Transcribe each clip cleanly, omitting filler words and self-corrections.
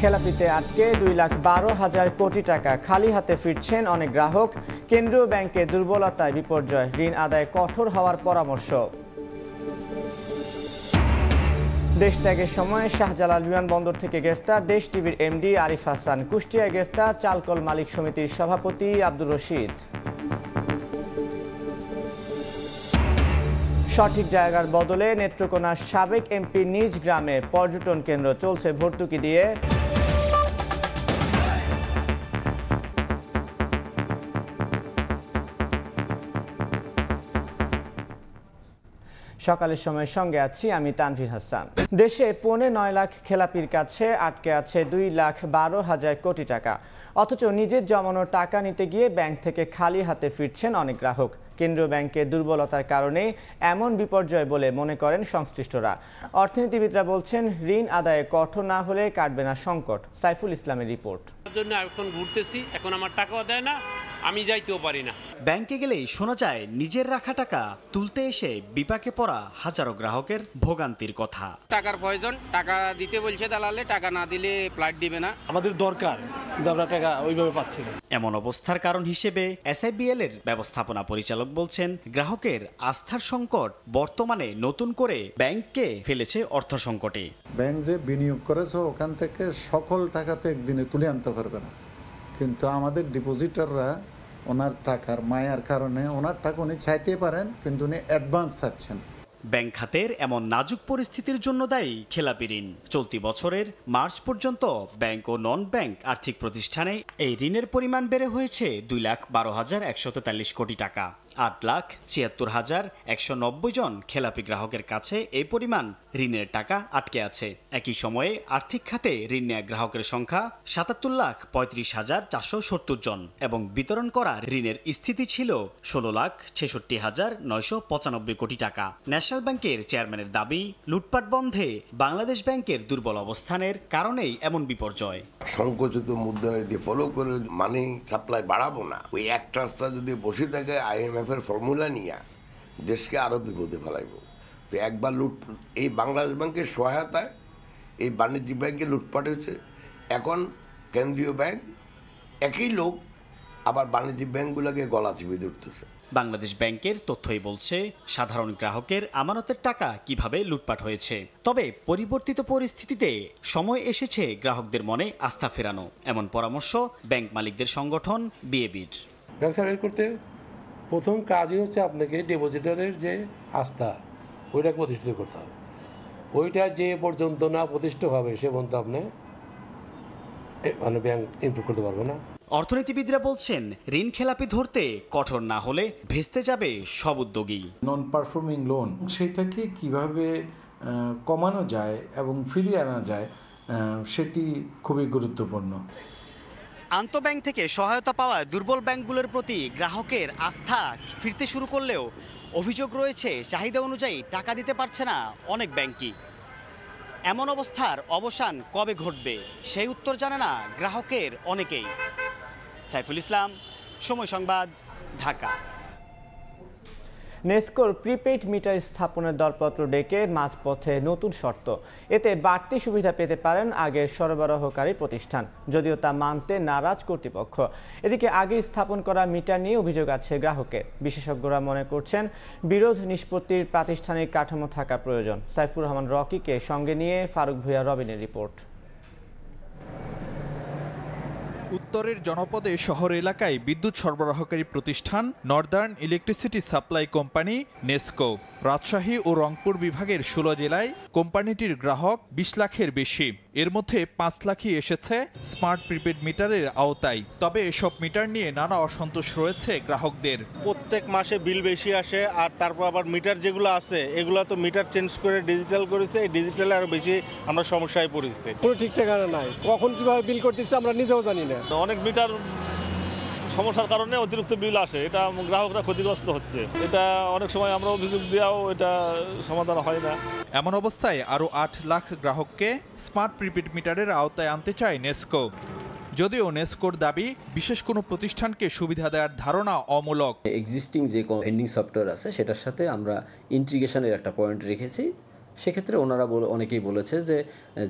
খেলাপিতে আটকে 2,12,000 কোটি টাকা। খালি হাতে ফিরছেন অনেক গ্রাহক। কেন্দ্রীয় ব্যাংকের দুর্বলতায় বিপর্যয়, ঋণ আদায় কঠোর হওয়ার পরামর্শ। দেশ ত্যাগের সময় শাহজালাল বিমানবন্দর থেকে গ্রেফতার দেশ টিভির এমডি আরিফ হাসান। কুষ্টিয়ায় গ্রেফতার চালকল মালিক সমিতির সভাপতি আব্দুর রশিদ। সঠিক জায়গার বদলে নেত্রকোনার সাবেক এমপি নিজ গ্রামে পর্যটন কেন্দ্র, চলছে ভর্তুকি দিয়ে। সকালের সময়ের সঙ্গে আছি আমি তানভীর হাসান। দেশে 9.25 লাখ খেলাপির কাছে আটকে আছে 2,12,000 কোটি টাকা। অথচ নিজের জমানো টাকা নিতে গিয়ে ব্যাংক থেকে খালি হাতে ফিরছেন অনেক গ্রাহক। কেন্দ্রীয় ব্যাংকের দুর্বলতার কারণে এমন বিপর্যয় বলে মনে করেন সংশ্লিষ্টরা। অর্থনীতিবিদরা বলছেন, ঋণ আদায়ে কঠোর না হলে কাটবে না সংকট। সাইফুল ইসলামের রিপোর্ট। জন্য এখন ঘুরতেছি, এখন আমার টাকাও দেয় না, আমি যাইতেও পারি না। ব্যাংকে গেলেই শোনা যায় নিজের রাখা টাকা তুলতে এসে বিপাকে পড়া হাজারো গ্রাহকের ভোগান্তির কথা। টাকার প্রয়োজন, টাকা দিতে বলছে দালালে, টাকা না দিলে ফ্লাইট দিবে না। আমাদের দরকার, কিন্তু আমরা টাকা ওইভাবে পাচ্ছি না। এমন অবস্থার কারণ হিসেবে এসআইবিএল এর ব্যবস্থাপনা পরিচালক বলছেন, গ্রাহকের আস্থার সংকট বর্তমানে নতুন করে ব্যাংককে ফেলেছে অর্থ সংকটে। ব্যাংক যে বিনিয়োগ করেছে ওখান থেকে সকল টাকা তো একদিনে তুলে আনতে পারবে না, কিন্তু আমাদের ডিপোজিটাররা ওনার টাকার মায়ার কারণে ওনার টাকা উনি চাইতে পারেন, কিন্তু উনি অ্যাডভান্স চাচ্ছেন। ব্যাংক খাতের এমন নাজুক পরিস্থিতির জন্য দায়ী খেলাপি ঋণ। চলতি বছরের মার্চ পর্যন্ত ব্যাংক ও নন ব্যাংক আর্থিক প্রতিষ্ঠানে এই ঋণের পরিমাণ বেড়ে হয়েছে 2,12,143 কোটি টাকা। 8,76,190 জন খেলাপি গ্রাহকের কাছে এই পরিমাণ ঋণের টাকা আটকে আছে। একই সময়ে আর্থিক খাতে ঋণ নেয়া গ্রাহকের সংখ্যা 77,35,470 জন এবং বিতরণ করা ঋণের স্থিতি ছিল 16,66,995 কোটি টাকা। ন্যাশনাল ব্যাংকের চেয়ারম্যানের দাবি, লুটপাট বন্ধে বাংলাদেশ ব্যাংকের দুর্বল অবস্থানের কারণেই এমন বিপর্যয়। সংকুচিত মুদ্রানীতি ফলো করে মানি সাপ্লাই বাড়াবো না, ওই এক রাস্তা যদি বসে থাকে IMF এর ফর্মুলা নিয়ে দেশকে আরো বিপদে ফেলাইব। তো একবার এই বাংলাদেশ ব্যাংকের সহায়তায় এই বাণিজ্যিক ব্যাংকে লুটপাট হয়েছে। এখন কেন্দ্রীয় ব্যাংক একই লোক আবার বাণিজ্যিক ব্যাংকগুলোকে গলা চিপিয়ে ধরতেছে। বাংলাদেশ ব্যাংকের তথ্যই বলছে, সাধারণ গ্রাহকের আমানতের টাকা কিভাবে লুটপাট হয়েছে। তবে পরিবর্তিত পরিস্থিতিতে সময় এসেছে গ্রাহকদের মনে আস্থা ফেরানো, এমন পরামর্শ ব্যাংক মালিকদের সংগঠন বিএবির। ব্যবসা বের করতে প্রথম কাজই হচ্ছে আপনাকে ডিপোজিটরের যে আস্থা, ওইটাকে প্রতিষ্ঠিত করতে হবে। ওইটা যে পর্যন্ত না প্রতিষ্ঠিত হবে সে পর্যন্ত আপনি ব্যাংক ইমপ্রুভ করতে পারবে না। অর্থনীতিবিদরা বলছেন, ঋণ খেলাপি ধরতে কঠোর না হলে ভেস্তে যাবে সব উদ্যোগী। নন পারফর্মিং লোন সেটাকে কিভাবে কমানো যায় এবং ফিরিয়ে আনা যায় সেটি খুবই গুরুত্বপূর্ণ। আন্তঃব্যাংক থেকে সহায়তা পাওয়ায় দুর্বল ব্যাংকগুলোর প্রতি গ্রাহকের আস্থা ফিরতে শুরু করলেও অভিযোগ রয়েছে, চাহিদা অনুযায়ী টাকা দিতে পারছে না অনেক ব্যাংকই। এমন অবস্থার অবসান কবে ঘটবে সেই উত্তর জানে না গ্রাহকের অনেকেই। সাইফুল ইসলাম, সময় সংবাদ, ঢাকা। নেসকোর প্রিপেইড মিটার স্থাপনের দরপত্র ডেকে মাঝপথে নতুন শর্ত। এতে বাড়তি সুবিধা পেতে পারেন আগের সরবরাহকারী প্রতিষ্ঠান, যদিও তা মানতে নারাজ কর্তৃপক্ষ। এদিকে আগে স্থাপন করা মিটার নিয়ে অভিযোগ আছে গ্রাহকের। বিশেষজ্ঞরা মনে করছেন, বিরোধ নিষ্পত্তির প্রাতিষ্ঠানিক কাঠামো থাকা প্রয়োজন। সাইফুর রহমান রকিকে সঙ্গে নিয়ে ফারুক ভূঁইয়া রবিনের রিপোর্ট। উত্তরের জনপদে শহর এলাকায় বিদ্যুৎ সরবরাহকারী প্রতিষ্ঠান northern electricity supply company NESCO. Rajshahi ও রংপুর বিভাগের 16 জেলায় কোম্পানিটির গ্রাহক 20 লাখের বেশি। এর মধ্যে 5 লাখই এসেছে স্মার্ট প্রিপেড মিটারের আওতায়। তবে এসব মিটার নিয়ে নানা অসন্তোষ রয়েছে গ্রাহকদের। প্রত্যেক মাসে বিল বেশি আসে, আর তারপর আবার মিটার যেগুলো আছে এগুলো তো মিটার চেঞ্জ করে ডিজিটাল করেছে, এই ডিজিটালে আরো বেশি আমরা সমস্যায় পড়েছি। কোনো ঠিক ঠিকানা নাই, কখন কিভাবে বিল করতেছে আমরা নিজেও জানি না। অনেক মিটার সমস্যার কারণে অতিরিক্ত বিল আসে, এটা গ্রাহকরা ক্ষতিগ্রস্ত হচ্ছে। এটা অনেক সময় আমরা অভিযোগ দিয়েও এটা সমাধান হয় না। এমন অবস্থায় আরও 8 লাখ গ্রাহককে স্মার্ট প্রিপেড মিটারের আওতায় আনতে চায় নেসকো। যদিও নেসকোর দাবি, বিশেষ কোনো প্রতিষ্ঠানকে সুবিধা দেওয়ার ধারণা অমূলক। এক্সিস্টিং যে ভেন্ডিং সফটওয়্যার আছে সেটার সাথে আমরা ইন্টিগ্রেশনের একটা পয়েন্ট রেখেছি, সেক্ষেত্রে ওনারা অনেকেই বলেছে যে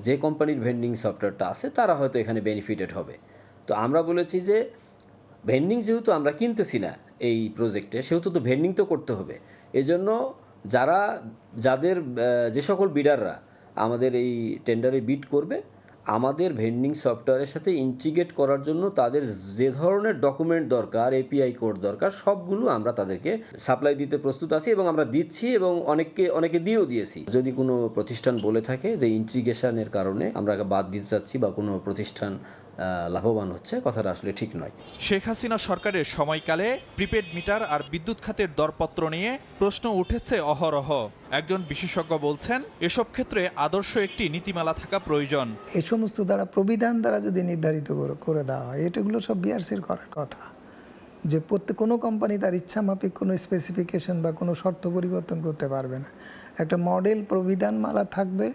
যে কোম্পানির ভেন্ডিং সফটওয়্যারটা আছে তারা হয়তো এখানে বেনিফিটেড হবে। তো আমরা বলেছি যে ভেন্ডিং যেহেতু আমরা কিনতেছি না এই প্রজেক্টে, সেহেতু তো ভেন্ডিং তো করতে হবে। এজন্য যাদের যে সকল বিডাররা আমাদের এই টেন্ডারে বিড করবে, আমাদের ভেন্ডিং সফটওয়্যারের সাথে ইন্টিগ্রেট করার জন্য তাদের যে ধরনের ডকুমেন্ট দরকার, এপিআই কোড দরকার, সবগুলো আমরা তাদেরকে সাপ্লাই দিতে প্রস্তুত আছি এবং আমরা দিচ্ছি এবং অনেকে দিয়েও দিয়েছি। যদি কোনো প্রতিষ্ঠান বলে থাকে যে ইন্টিগ্রেশনের কারণে আমরা বাদ দিতে চাচ্ছি বা কোনো প্রতিষ্ঠান লাভবান হচ্ছে, কথাটা আসলে ঠিক নয়। শেখ হাসিনা সরকারের সময়কালে প্রিপেড মিটার আর বিদ্যুৎ খাতের দরপত্র নিয়ে প্রশ্ন উঠেছে অহরহ। একজন বিশেষজ্ঞ বলছেন, এসব ক্ষেত্রে আদর্শ একটি নীতিমালা থাকা প্রয়োজন। এই সমস্ত দ্বারা প্রবিধান দ্বারা যদি নির্ধারিত করে দেওয়া হয়, এটাগুলো সব বিআরসির করার কথা। যে কোনো কোম্পানি তার ইচ্ছা মাফিক কোনো স্পেসিফিকেশন বা কোনো শর্ত পরিবর্তন করতে পারবে না। একটা মডেল প্রবিধানমালা থাকবে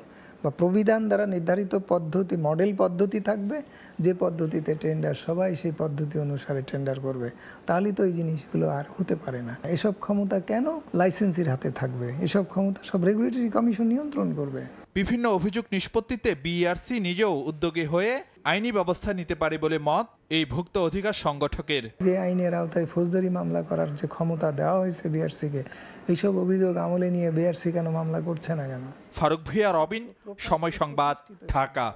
বা প্রবিধান দ্বারা নির্ধারিত পদ্ধতি, মডেল পদ্ধতি থাকবে, যে পদ্ধতিতে টেন্ডার সবাই সেই পদ্ধতি অনুসারে টেন্ডার করবে। তাহলে তো এই জিনিসগুলো আর হতে পারে না। এসব ক্ষমতা কেন লাইসেন্সির হাতে থাকবে? এসব ক্ষমতা সব রেগুলেটরি কমিশন নিয়ন্ত্রণ করবে। বিভিন্ন অভিযোগ নিষ্পত্তিতে বিইআরসি নিজেও উদ্যোগী হয়ে আইনি ব্যবস্থা নিতে পারে বলে মত এই ভুক্ত অধিকার সংগঠকের। যে আইনের আওতায় ফৌজদারি মামলা করার যে ক্ষমতা দেওয়া হয়েছে বিআরসিকে, এইসব অভিযোগ আমলে নিয়ে বিআরসি কেন মামলা করছে না কেন? ফারুক ভূঁইয়া, রবিন, সময় সংবাদ, ঢাকা।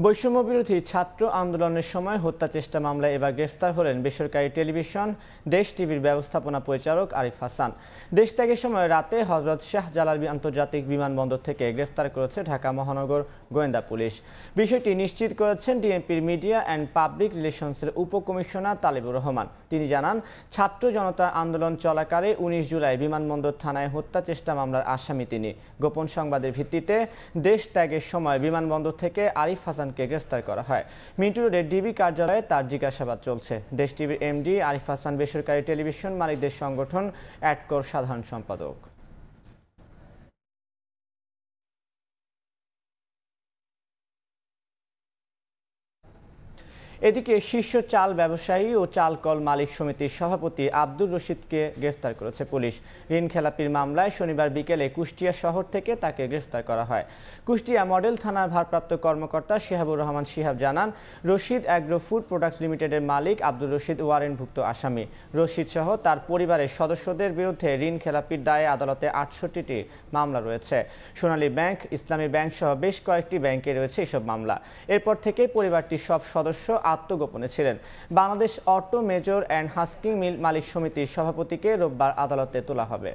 বৈষম্য বিরোধী ছাত্র আন্দোলনের সময় হত্যা চেষ্টা মামলায় এবার গ্রেফতার হলেন বেসরকারি টেলিভিশন দেশ টিভির ব্যবস্থাপনা পরিচালক আরিফ হাসান। দেশ ত্যাগের সময় রাতে হযরত শাহজালাল আন্তর্জাতিক বিমানবন্দর থেকে গ্রেফতার করেছে ঢাকা মহানগর গোয়েন্দা পুলিশ। বিষয়টি নিশ্চিত করেছেন ডিএমপির মিডিয়া অ্যান্ড পাবলিক রিলেশনসের উপকমিশনার তালেবুর রহমান। তিনি জানান, ছাত্র জনতা আন্দোলন চলাকালে 19 জুলাই বিমানবন্দর থানায় হত্যা চেষ্টা মামলার আসামি তিনি। গোপন সংবাদের ভিত্তিতে দেশ ত্যাগের সময় বিমানবন্দর থেকে আরিফ হাসানকে গ্রেফতার করা হয়। মিন্টু রোডের ডিবি কার্যালয়ে তার জিজ্ঞাসাবাদ চলছে। দেশ টিভির এমডি আরিফ হাসান বেসরকারি টেলিভিশন মালিকদের সংগঠন অ্যাডকোর সাধারণ সম্পাদক। এদিকে শীর্ষ চাল ব্যবসায়ী ও চাল কল মালিক সমিতির সভাপতি আব্দুর রশিদকে গ্রেফতার করেছে পুলিশ। ঋণ খেলাপির মামলায় শনিবার বিকেলে কুষ্টিয়া শহর থেকে তাকে গ্রেফতার করা হয়। কুষ্টিয়া মডেল থানার ভারপ্রাপ্ত কর্মকর্তা শিহাবুর রহমান শিহাব জানান, রশিদ অ্যাগ্রো ফুড প্রোডাক্টস লিমিটেডের মালিক আব্দুর রশিদ ওয়ারেন্টভুক্ত আসামি। রশিদ সহ তার পরিবারের সদস্যদের বিরুদ্ধে ঋণ খেলাপির দায়ে আদালতে 68টি মামলা রয়েছে। সোনালী ব্যাংক, ইসলামী ব্যাংক সহ বেশ কয়েকটি ব্যাংকে রয়েছে এসব মামলা। এরপর থেকে পরিবারটির সব সদস্য আত্মগোপনে ছিলেন। Bangladesh auto major and husking mill মালিক সমিতির সভাপতিকে রোববার আদালতে তোলা হবে।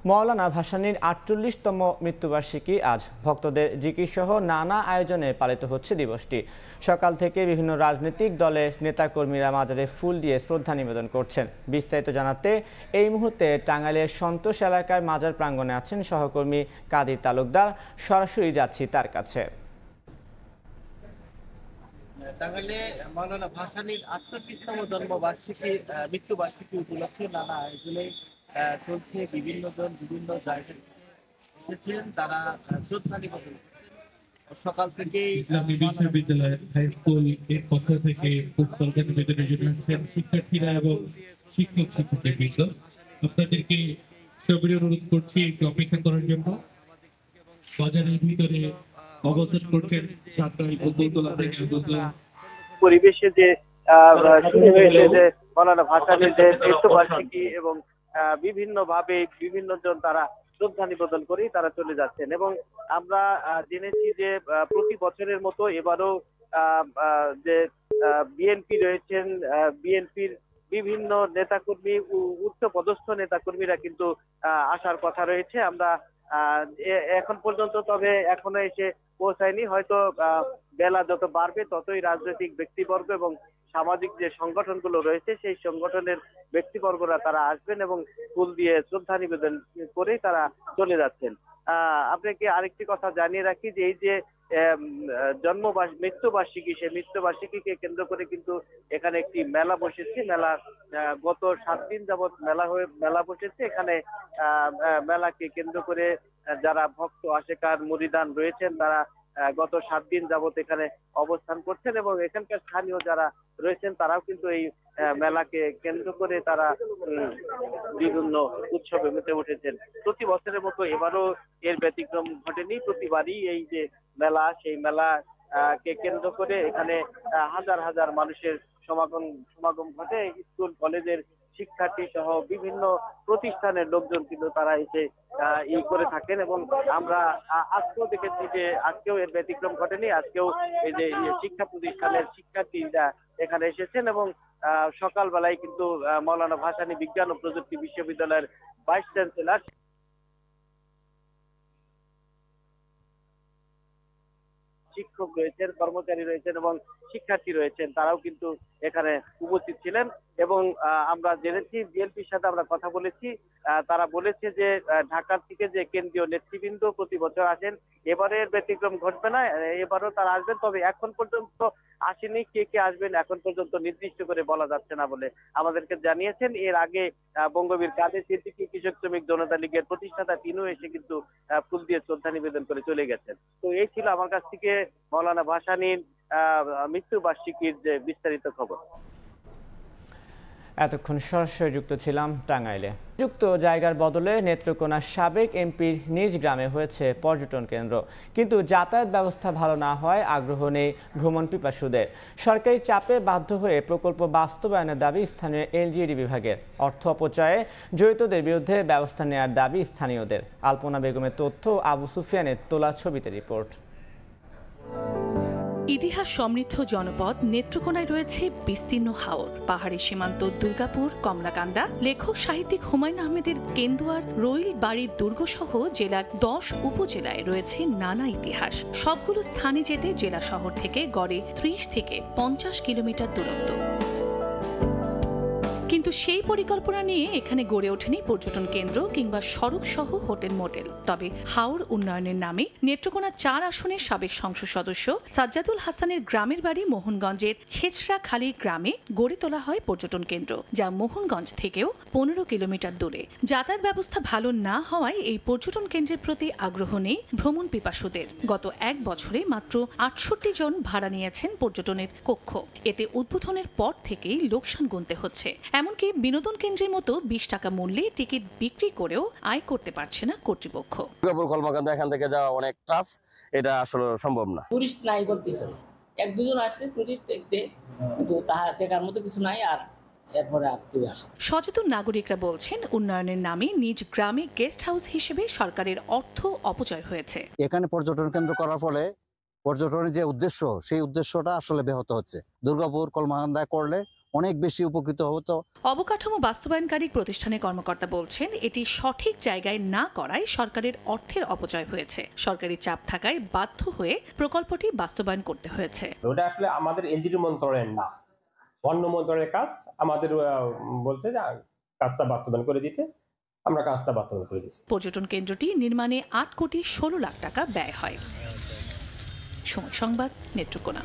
মাওলানা ভাসানীর 48তম মৃত্যুবার্ষিকী আজ। ভক্তদের জিকির সহ নানা আয়োজনে পালিত হচ্ছে দিবসটি। সকাল থেকে বিভিন্ন রাজনৈতিক দলের নেতাকর্মীরা মাজারে ফুল দিয়ে শ্রদ্ধা নিবেদন করছেন। বিস্তারিত জানাতে এই মুহূর্তে টাঙ্গাইলের সন্তোষ এলাকার মাজার প্রাঙ্গণে আছেন সহকর্মী কাদির তালুকদার। সরাসরি যাচ্ছি তার কাছে। টাঙ্গাইলে মাওলানা ভাসানীর 48তম জন্মবার্ষিকী মৃত্যুবার্ষিকী উপলক্ষে নানা আয়োজনে চলছে। বিভিন্ন জন বিভিন্ন জায়গায় এসেছেন, তারা শ্রদ্ধা নিবেদন সকাল থেকেই ইসলামী বিশ্ববিদ্যালয় হাই স্কুল এর পক্ষ থেকে শ্রদ্ধা নিবেদনের জন্য আসছেন শিক্ষার্থীরা এবং শিক্ষক শিক্ষার্থীবৃন্দ। আপনাদেরকে সবাই অনুরোধ করছি একটু অপেক্ষা করার জন্য। বাজারের ভিতরে অবস্থান করছেন সাতটাই বদলতলা থেকে পরিবেশে যে শুরু হয়েছে যে মাওলানা ভাসানীর যে মৃত্যুবার্ষিকী এবং বিভিন্ন ভাবে বিভিন্ন জন তারা শ্রদ্ধা নিবেদন করেই তারা চলে যাচ্ছেন। এবং আমরা জেনেছি যে প্রতি বছরের মতো এবারও যে বিএনপি রয়েছেন, বিএনপির বিভিন্ন নেতাকর্মী, উচ্চ পদস্থ নেতাকর্মীরা কিন্তু আসার কথা রয়েছে। আমরা এখন পর্যন্ত তবে এখনো এসে পৌঁছায়নি। হয়তো বেলা যত বাড়বে ততই রাজনৈতিক ব্যক্তিবর্গ এবং সামাজিক যে সংগঠনগুলো রয়েছে সেই সংগঠনের ব্যক্তিবর্গরা তারা আসবেন এবং ফুল দিয়ে শ্রদ্ধা নিবেদন করেই তারা চলে যাচ্ছেন। আপনাকে আরেকটি কথা জানিয়ে রাখি যে এই যে মৃত্যুবার্ষিকী, সেই মৃত্যুবার্ষিকীকে কেন্দ্র করে কিন্তু এখানে একটি মেলা বসেছে। মেলা গত 7 দিন যাবৎ মেলা বসেছে। এখানে মেলাকে কেন্দ্র করে যারা ভক্ত আশেকার মুরিদান রয়েছেন তারা গত 7 দিন যাবত এখানে অবস্থান করছেন এবং এখানকার স্থানীয় যারা রয়েছেন তারাও কিন্তু এই মেলাকে কেন্দ্র করে তারা বিভিন্ন উৎসবে মেতে উঠেছেন। প্রতি বছরের মতো এবারও এর ব্যতিক্রম ঘটেনি। প্রতিবারই এই যে মেলা, সেই মেলা কে কেন্দ্র করে এখানে হাজার হাজার মানুষের সমাগম ঘটে। স্কুল কলেজের শিক্ষার্থী সহ বিভিন্ন প্রতিষ্ঠানের লোকজন কিন্তু তারা এসে করে থাকেন এবং আমরা আজকেও দেখেছি যে আজকেও এর ব্যতিক্রম ঘটেনি। আজকেও এই যে শিক্ষা প্রতিষ্ঠানের শিক্ষার্থীরা এখানে এসেছেন এবং সকালবেলায় কিন্তু মৌলানা ভাসানী বিজ্ঞান ও প্রযুক্তি বিশ্ববিদ্যালয়ের ভাইস চ্যান্সেলর শিক্ষক রয়েছেন, কর্মচারী রয়েছেন এবং শিক্ষার্থী রয়েছেন, তারাও কিন্তু এখানে উপস্থিত ছিলেন এবং আমরা জেনেছি, বিএনপির সাথে আমরা কথা বলেছি, তারা বলেছে যে ঢাকার থেকে যে কেন্দ্রীয় নেতৃবৃন্দ প্রতি বছর আসেন, এবারের ব্যতিক্রম ঘটবে না, এবারও তারা আসবেন। তবে এখন পর্যন্ত আসেনি, কে কে আসবেন এখন পর্যন্ত নির্দিষ্ট করে বলা যাচ্ছে না বলে আমাদেরকে জানিয়েছেন। এর আগে বঙ্গবীর কাদের সিদ্দিকী কৃষক শ্রমিক জনতা লীগের প্রতিষ্ঠাতা তিনিও এসে কিন্তু ফুল দিয়ে শ্রদ্ধা নিবেদন করে চলে গেছেন। তো এই ছিল আমার কাছ থেকে মৌলানা ভাসানীর মৃত্যুবার্ষিকীর যে বিস্তারিত খবর। এতক্ষণ সরাসরি যুক্ত ছিলাম টাঙ্গাইলে। যুক্ত জায়গার বদলে নেত্রকোনার সাবেক এমপির নিজ গ্রামে হয়েছে পর্যটন কেন্দ্র, কিন্তু যাতায়াত ব্যবস্থা ভালো না হওয়ায় আগ্রহ নেই ভ্রমণ পিপাসুদের। সরকারি চাপে বাধ্য হয়ে প্রকল্প বাস্তবায়নের দাবি স্থানীয় এলজিইডি বিভাগের। অর্থ অপচয়ে জড়িতদের বিরুদ্ধে ব্যবস্থা নেওয়ার দাবি স্থানীয়দের। আলপনা বেগমের তথ্য, আবু সুফিয়ানের তোলা ছবিতে রিপোর্ট। ইতিহাস সমৃদ্ধ জনপদ নেত্রকোনায় রয়েছে বিস্তীর্ণ হাওর, পাহাড়ি সীমান্ত দুর্গাপুর, কমলাকান্দা, লেখক সাহিত্যিক হুমায়ুন আহমেদের কেন্দুয়ার, রইল বাড়ির দুর্গ সহ জেলার 10 উপজেলায় রয়েছে নানা ইতিহাস। সবগুলো স্থানে যেতে জেলা শহর থেকে গড়ে 30 থেকে 50 কিলোমিটার দূরত্ব। কিন্তু সেই পরিকল্পনা নিয়ে এখানে গড়ে ওঠেনি পর্যটন কেন্দ্র কিংবা সড়ক সহ হোটেল মোটেল। তবে হাওর উন্নয়নের নামে নেত্রকোনা 4 আসনের সাবেক সংসদ সদস্য সাজ্জাদুল হাসানের গ্রামের বাড়ি মোহনগঞ্জের ছেচড়াখালী গ্রামে গড়ে তোলা হয় পর্যটন কেন্দ্র, যা মোহনগঞ্জ থেকেও 15 কিলোমিটার দূরে। যাতায়াত ব্যবস্থা ভালো না হওয়ায় এই পর্যটন কেন্দ্রের প্রতি আগ্রহ নেই ভ্রমণ পিপাসুদের। গত 1 বছরে মাত্র 68 জন ভাড়া নিয়েছেন পর্যটনের কক্ষ। এতে উদ্বোধনের পর থেকেই লোকসান গুনতে হচ্ছে। এমনকি বিনোদন কেন্দ্রের মতো 20 টাকা মূল্যে টিকিট বিক্রি করেও আয় করতে পারছে না কর্তৃপক্ষ। কলমাকান্দা এখান থেকে যাওয়া অনেক টাফ, এটা আসলে সম্ভব না। টুরিস্ট নাই বলতে চলে, 1-2 জন আসছে টুরিস্ট দেখতে, কিন্তু তাহা দেখার মতো কিছু নাই। আর এরপরে আর কেউ আসে। সচেতন নাগরিকরা বলছেন, উন্নয়নের নামে নিজ গ্রামে গেস্ট হাউস হিসেবে সরকারের অর্থ অপচয় হয়েছে। এখানে পর্যটন কেন্দ্র করার ফলে পর্যটনের যে উদ্দেশ্য, সেই উদ্দেশ্যটা আসলে ব্যাহত হচ্ছে। দুর্গাপুর, কলমাকান্দা করলে অনেক বেশি উপকৃত হতো। অবকাঠামো বাস্তবায়নকারী প্রতিষ্ঠানের কর্মকর্তা বলছেন, এটি সঠিক জায়গায় না করায় সরকারের অর্থের অপচয় হয়েছে। সরকারি চাপ থাকায় বাধ্য হয়ে প্রকল্পটি বাস্তবায়ন করতে হয়েছে। ওটা আসলে আমাদের এলজিডি মন্ত্রণালয়ের না, অন্য মন্ত্রণালয়ের কাজ। আমাদের বলছে যে কাজটা বাস্তবায়ন করে দিতে, আমরা কাজটা বাস্তবায়ন করে দিচ্ছি। পর্যটন কেন্দ্রটি নির্মাণে 8 কোটি 16 লাখ টাকা ব্যয় হয়। সময় সংবাদ, নেত্রকোনা।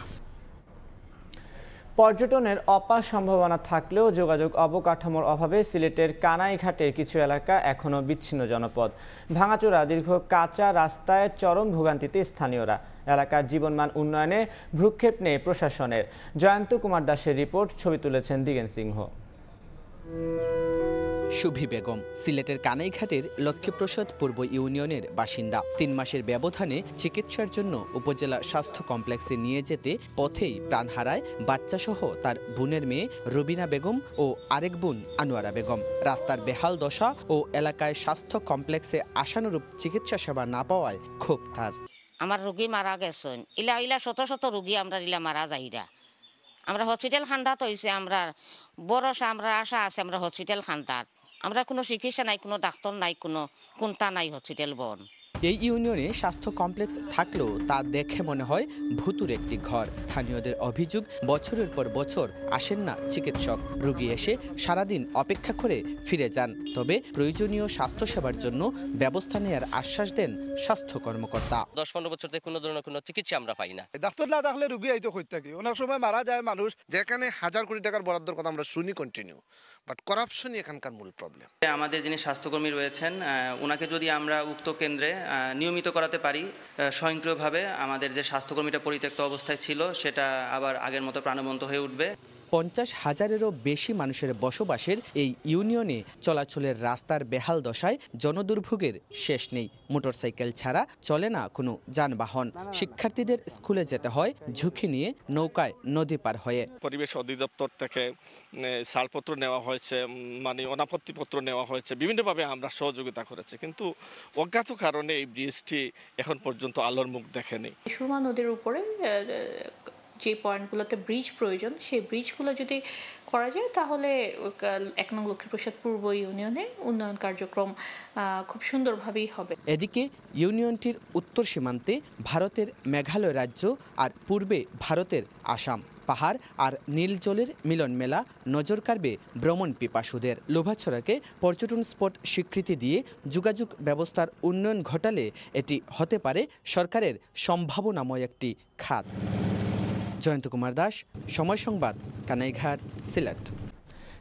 পর্যটনের অপার সম্ভাবনা থাকলেও যোগাযোগ অবকাঠামোর অভাবে সিলেটের কানাইঘাটের কিছু এলাকা এখনও বিচ্ছিন্ন জনপদ। ভাঙাচোরা দীর্ঘ কাঁচা রাস্তায় চরম ভোগান্তিতে স্থানীয়রা। এলাকার জীবনমান উন্নয়নে ভ্রুক্ষেপ নেই প্রশাসনের। জয়ন্ত কুমার দাসের রিপোর্ট, ছবি তুলেছেন দিগেন সিংহ। শুভি বেগম সিলেটের কানাইঘাটের লক্ষ্মীপ্রসাদ পূর্ব ইউনিয়নের বাসিন্দা। 3 মাসের ব্যবধানে চিকিৎসার জন্য উপজেলা স্বাস্থ্য কমপ্লেক্সে নিয়ে যেতে পথেই প্রাণ হারায় বাচ্চাসহ তার বোনের মেয়ে রুবিনা বেগম ও আরেক বোন আনোয়ারা বেগম। রাস্তার বেহাল দশা ও এলাকায় স্বাস্থ্য কমপ্লেক্সে আশানুরূপ চিকিৎসা সেবা না পাওয়ায় ক্ষোভ তার। আমার রোগী মারা গেছেন, ইলা শত শত রোগী আমরা মারা যাইরা। আমরা হসপিটাল খান্দাত হয়েছে, আমরা বড় আমরা আশা আছে আমরা হসপিটাল খান্দাত। আমরা কোনো চিকিৎসা নাই, কোনো ডাক্তার নাই, কোনো কোনটা নাই হসপিটাল বন। এই ইউনিয়নে স্বাস্থ্য কমপ্লেক্স থাকলেও তা দেখে মনে হয় ভুতুর একটি ঘর। স্থানীয়দের অভিযোগ, বছরের পর বছর আসেন না চিকিৎসক। রোগী এসে সারাদিন অপেক্ষা করে ফিরে যান। তবে প্রয়োজনীয় স্বাস্থ্যসেবার জন্য ব্যবস্থা নেওয়ার আশ্বাস দেন স্বাস্থ্য কর্মকর্তা। 10-15 বছর থেকে কোনো ধরনের কোনো চিকিৎসা আমরা পাই না। ডাক্তার না থাকলে রোগী আইতো কই থাকি, অনেক সময় মারা যায় মানুষ। যেখানে 1000 কোটি টাকার বরাদ্দের কথা আমরা শুনি কন্টিনিউ, বাট করাপশনই এখানকার মূল প্রবলেম। আমাদের যিনি স্বাস্থ্যকর্মী রয়েছেন ওনাকে যদি আমরা উক্ত কেন্দ্রে নিয়মিত করাতে পারি, স্বয়ংক্রিয়ভাবে আমাদের যে স্বাস্থ্যকর্মীটা পরিত্যক্ত অবস্থায় ছিল সেটা আবার আগের মতো প্রাণবন্ত হয়ে উঠবে। 50,000-এরও বেশি মানুষের বসবাসের এই ইউনিয়নে চলাচলের রাস্তার বেহাল দশায় জনদুর্ভোগের শেষ নেই। মোটরসাইকেল ছাড়া চলে না কোনো যানবাহন। শিক্ষার্থীদের স্কুলে যেতে হয় ঝুঁকি নিয়ে নৌকায় নদী পার হয়ে। পরিবেশ অধিদপ্তর থেকে ছাড়পত্র নেওয়া হয়েছে, মানে অনাপত্তিপত্র নেওয়া হয়েছে, বিভিন্নভাবে আমরা সহযোগিতা করেছি, কিন্তু অজ্ঞাত কারণে এই ব্রিজটি এখন পর্যন্ত আলোর মুখ দেখেনি। সুরমা নদীর উপরে যে পয়েন্টগুলোতে ব্রিজ প্রয়োজন সেই ব্রিজগুলো যদি করা যায় তাহলে 1 নং লক্ষ্মীপ্রসাদ পূর্ব ইউনিয়নের উন্নয়ন কার্যক্রম খুব সুন্দরভাবেই হবে। এদিকে ইউনিয়নটির উত্তর সীমান্তে ভারতের মেঘালয় রাজ্য আর পূর্বে ভারতের আসাম। পাহাড় আর নীল জলের মিলন মেলা নজর কাড়বে ভ্রমণ পিপাসুদের। লোভাছড়াকে পর্যটন স্পট স্বীকৃতি দিয়ে যোগাযোগ ব্যবস্থার উন্নয়ন ঘটালে এটি হতে পারে সরকারের সম্ভাবনাময় একটি খাত। জয়ন্ত কুমার দাস, সময় সংবাদ, কানাইঘাট, সিলেট।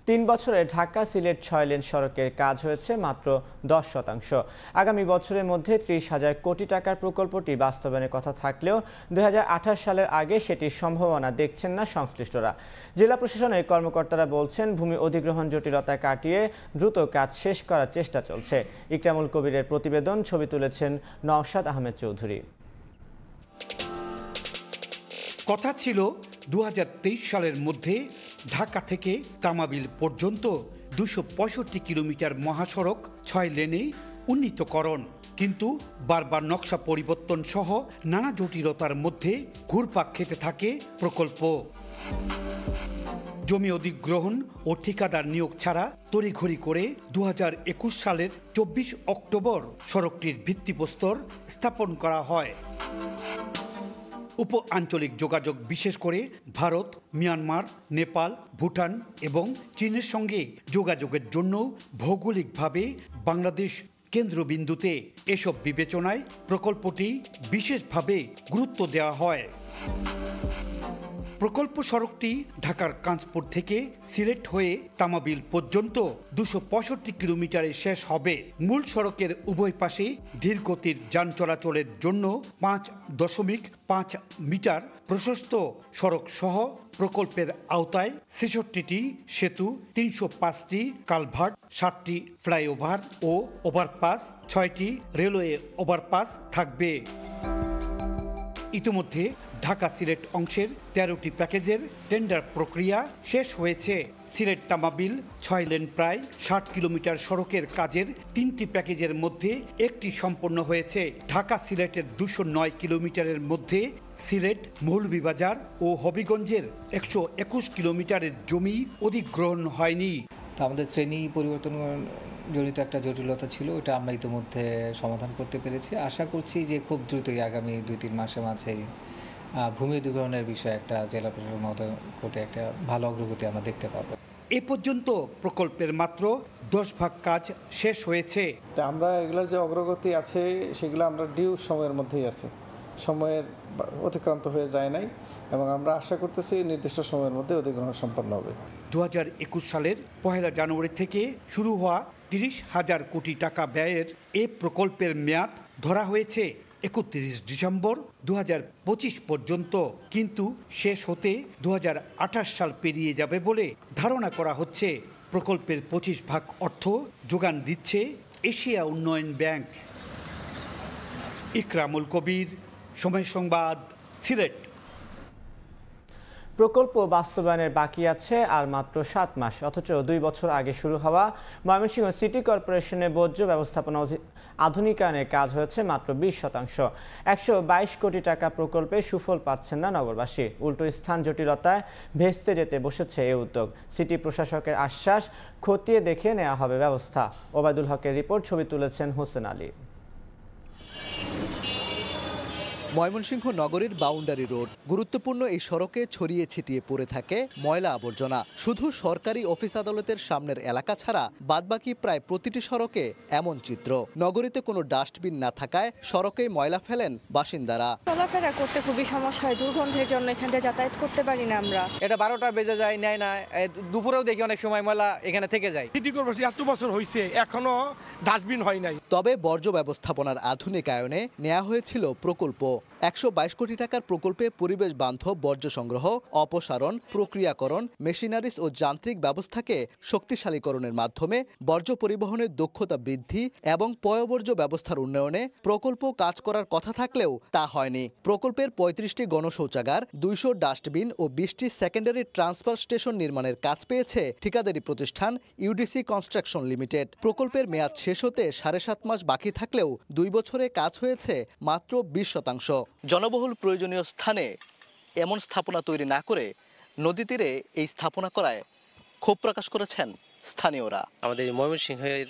3 বছরে ঢাকা সিলেট 6 লেন সড়কের কাজ হয়েছে মাত্র 10%। আগামী বছরের মধ্যে 30,000 কোটি টাকার প্রকল্পটি বাস্তবায়নের কথা থাকলেও 2028 সালের আগে সেটির সম্ভাবনা দেখছেন না সংশ্লিষ্টরা। জেলা প্রশাসনের কর্মকর্তারা বলছেন ভূমি অধিগ্রহণ জটিলতা কাটিয়ে দ্রুত কাজ শেষ করার চেষ্টা চলছে। ইকরামুল কবিরের প্রতিবেদন, ছবি তুলেছেন নওশাদ আহমেদ চৌধুরী। কথা ছিল 2023 সালের মধ্যে ঢাকা থেকে তামাবিল পর্যন্ত 265 কিলোমিটার মহাসড়ক 6 লেনে উন্নীতকরণ, কিন্তু বারবার নকশা পরিবর্তন সহ নানা জটিলতার মধ্যে ঘুরপাক খেতে থাকে প্রকল্প। জমি অধিগ্রহণ ও ঠিকাদার নিয়োগ ছাড়া তড়িঘড়ি করে 2021 সালের 24 অক্টোবর সড়কটির ভিত্তিপ্রস্তর স্থাপন করা হয়। উপ আঞ্চলিক যোগাযোগ বিশেষ করে ভারত, মিয়ানমার, নেপাল, ভুটান এবং চীনের সঙ্গে যোগাযোগের জন্য ভৌগোলিকভাবে বাংলাদেশ কেন্দ্রবিন্দুতে। এসব বিবেচনায় প্রকল্পটি বিশেষভাবে গুরুত্ব দেওয়া হয়। প্রকল্প সড়কটি ঢাকার কাঁচপুর থেকে সিলেট হয়ে তামাবিল পর্যন্ত 265 কিলোমিটারে শেষ হবে। মূল সড়কের উভয় পাশে ধীরগতির যান চলাচলের জন্য 5.5 মিটার প্রশস্ত সড়ক সহ প্রকল্পের আওতায় 66টি সেতু, 305টি কালভার্ট, 7টি ফ্লাইওভার ও ওভারপাস, 6টি রেলওয়ে ওভারপাস থাকবে। ইতিমধ্যে ঢাকা সিলেট অংশের 13টি প্যাকেজের টেন্ডার প্রক্রিয়া শেষ হয়েছে। সিলেট তামাবিল 6 লেন প্রায় 60 কিলোমিটার সড়কের কাজের 3টি প্যাকেজের মধ্যে একটি সম্পন্ন হয়েছে। ঢাকা সিলেটের 209 কিলোমিটারের মধ্যে সিলেট, মৌলভীবাজার ও হবিগঞ্জের 121 কিলোমিটারের জমি অধিগ্রহণ হয়নি। আমাদের শ্রেণী পরিবর্তন জনিত একটা জটিলতা ছিল, ওটা আমরা ইতিমধ্যে সমাধান করতে পেরেছি। আশা করছি যে খুব দ্রুতই আগামী 2-3 মাসের মাঝেই ভূমি অধিগ্রহণের বিষয়ে একটা জেলা প্রশাসন মহোদয় করতে একটা ভালো অগ্রগতি আমরা দেখতে পাবো। এ পর্যন্ত প্রকল্পের মাত্র 10 ভাগ কাজ শেষ হয়েছে। তা আমরা এগুলোর যে অগ্রগতি আছে সেগুলো আমরা ডিউ সময়ের মধ্যেই আছে, সময়ের অতিক্রান্ত হয়ে যায় নাই এবং আমরা আশা করতেছি নির্দিষ্ট সময়ের মধ্যে অধিগ্রহণ সম্পন্ন হবে। 2021 সালের 1 জানুয়ারি থেকে শুরু হওয়া 30,000 কোটি টাকা ব্যয়ের এ প্রকল্পের মেয়াদ ধরা হয়েছে 31 ডিসেম্বর 2025 পর্যন্ত, কিন্তু শেষ হতে 2028 সাল পেরিয়ে যাবে বলে ধারণা করা হচ্ছে। প্রকল্পের 25 ভাগ অর্থ যোগান দিচ্ছে এশিয়া উন্নয়ন ব্যাংক। ইকরামুল কবির, সময় সংবাদ, সিলেট। প্রকল্প বাস্তবায়নের বাকি আছে আর মাত্র 7 মাস, অথচ 2 বছর আগে শুরু হওয়া ময়মনসিংহ সিটি কর্পোরেশনের বর্জ্য ব্যবস্থাপনা আধুনিকায়নের কাজ হয়েছে মাত্র 20%। 122 কোটি টাকা প্রকল্পে সুফল পাচ্ছেন না নগরবাসী, উল্টো স্থান জটিলতায় ভেস্তে যেতে বসেছে এই উদ্যোগ। সিটি প্রশাসকের আশ্বাস, খতিয়ে দেখে নেওয়া হবে ব্যবস্থা। ওবায়দুল হকের রিপোর্ট, ছবি তুলেছেন হোসেন আলী। ময়মনসিংহ নগরীর বাউন্ডারি রোড। গুরুত্বপূর্ণ এই সড়কে ছড়িয়ে ছিটিয়ে পড়ে থাকে ময়লা আবর্জনা। শুধু সরকারি অফিস আদালতের সামনের এলাকা ছাড়া বাদবাকি প্রায় প্রতিটি সড়কে এমন চিত্র। নগরীতে কোনো ডাস্টবিন না থাকায় সড়কেই ময়লা ফেলেন বাসিন্দারা। চলাফেরা করতে খুবই সমস্যা হয়, দুর্গন্ধের জন্য এখান থেকে যাতায়াত করতে পারি না আমরা। এটা 12টা বেজে যায়, নেয় না, দুপুরেও দেখি অনেক সময় ময়লা এখানে থেকে যায়। সিটি কর্পোরেশন এত বছর হয়েছে, এখনো ডাস্টবিন হয় নাই। তবে বর্জ্য ব্যবস্থাপনার আধুনিকায়নে নেওয়া হয়েছিল প্রকল্প। 122 কোটি টাকার প্রকল্পে পরিবেশ বান্ধব বর্জ্য সংগ্রহ, অপসারণ, প্রক্রিয়াকরণ, মেশিনারিজ ও যান্ত্রিক ব্যবস্থাকে শক্তিশালীকরণের মাধ্যমে বর্জ্য পরিবহনের দক্ষতা বৃদ্ধি এবং পয়ঃবর্জ্য ব্যবস্থার উন্নয়নে প্রকল্প কাজ করার কথা থাকলেও তা হয়নি। প্রকল্পের 35টি গণশৌচাগার, 200 ডাস্টবিন ও 20টি সেকেন্ডারি ট্রান্সফার স্টেশন নির্মাণের কাজ পেয়েছে ঠিকাদারি প্রতিষ্ঠান ইউডিসি কনস্ট্রাকশন লিমিটেড। প্রকল্পের মেয়াদ শেষ হতে 7.5 মাস বাকি থাকলেও 2 বছরে কাজ হয়েছে মাত্র 20%। জনবহুল প্রয়োজনীয় স্থানে এমন স্থাপনা তৈরি না করে নদী তীরে এই স্থাপনা করায় ক্ষোভ প্রকাশ করেছেন স্থানীয়রা। আমাদের ময়মনসিংহের